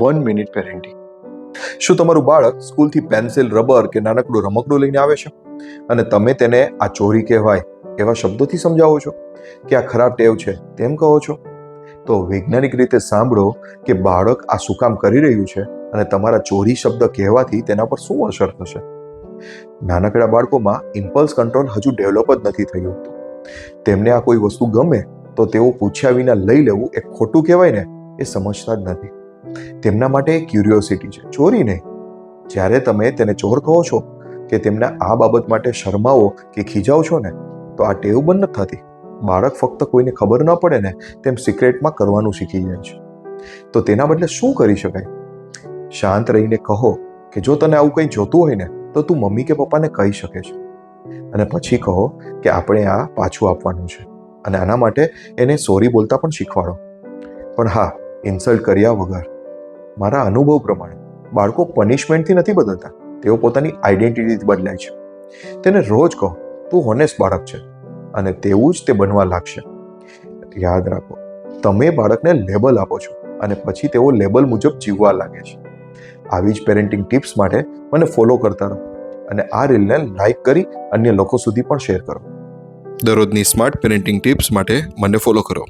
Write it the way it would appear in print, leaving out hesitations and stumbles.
1 minute parenting. શું તમારું બાળક સ્કૂલથી પેન્સિલ, રબર કે નાનકડું રમકડું લઈને આવે છે અને તમે તેને આ ચોરી કહેવાય એવા શબ્દોથી સમજાવો છો કે આ ખરાબ ટેવ છે તેમ કહો છો? તો વૈજ્ઞાનિક રીતે સાંભળો કે બાળક આ શું કામ કરી રહ્યું છે અને તમારા ચોરી શબ્દ કહેવાથી તેના પર શું અસર થશે. નાનકડા બાળકોમાં ઇમ્પલ્સ કંટ્રોલ હજુ ડેવલપ જ નથી થયું હતું. તેમને આ કોઈ વસ્તુ ગમે તો તેઓ પૂછ્યા વિના લઈ લેવું એ ખોટું કહેવાય ને એ સમજતા જ નથી. તેમના માટે એ ક્યુરિયોસિટી છે, ચોરી નહીં. જ્યારે તમે તેને ચોર કહો છો કે તેમને આ બાબત માટે શરમાવો કે ખીજાવ છો ને, તો આ ટેવ બંધ નથી થતી. બાળક ફક્ત કોઈને ખબર ન પડે ને તેમ સિક્રેટમાં કરવાનું શીખી જાય છે. તો તેના બદલે શું કરી શકાય? શાંત રહીને કહો કે જો તને આવું કંઈ જોતું હોય ને તો તું મમ્મી કે પપ્પાને કહી શકે છે. અને પછી કહો કે આપણે આ પાછું આપવાનું છે અને આના માટે એને સોરી બોલતા પણ શીખવાડો. પણ હા, ઇન્સલ્ટ કર્યા વગર. મારા અનુભવ પ્રમાણે બાળકો પનિશમેન્ટથી નથી બદલતા, તેઓ પોતાની આઈડેન્ટિટીથી બદલાય છે. તેને રોજ કહો તું હોનેસ્ટ બાળક છે અને તેવું જ તે બનવા લાગશે. યાદ રાખો, તમે બાળકને લેબલ આપો છો અને પછી તેઓ લેબલ મુજબ જીવવા લાગે છે. આવી જ પેરેન્ટિંગ ટિપ્સ માટે મને ફોલો કરતા રહો અને આ રીલને લાઈક કરી અન્ય લોકો સુધી પણ શેર કરો. દરરોજની સ્માર્ટ પેરેન્ટિંગ ટિપ્સ માટે મને ફોલો કરો.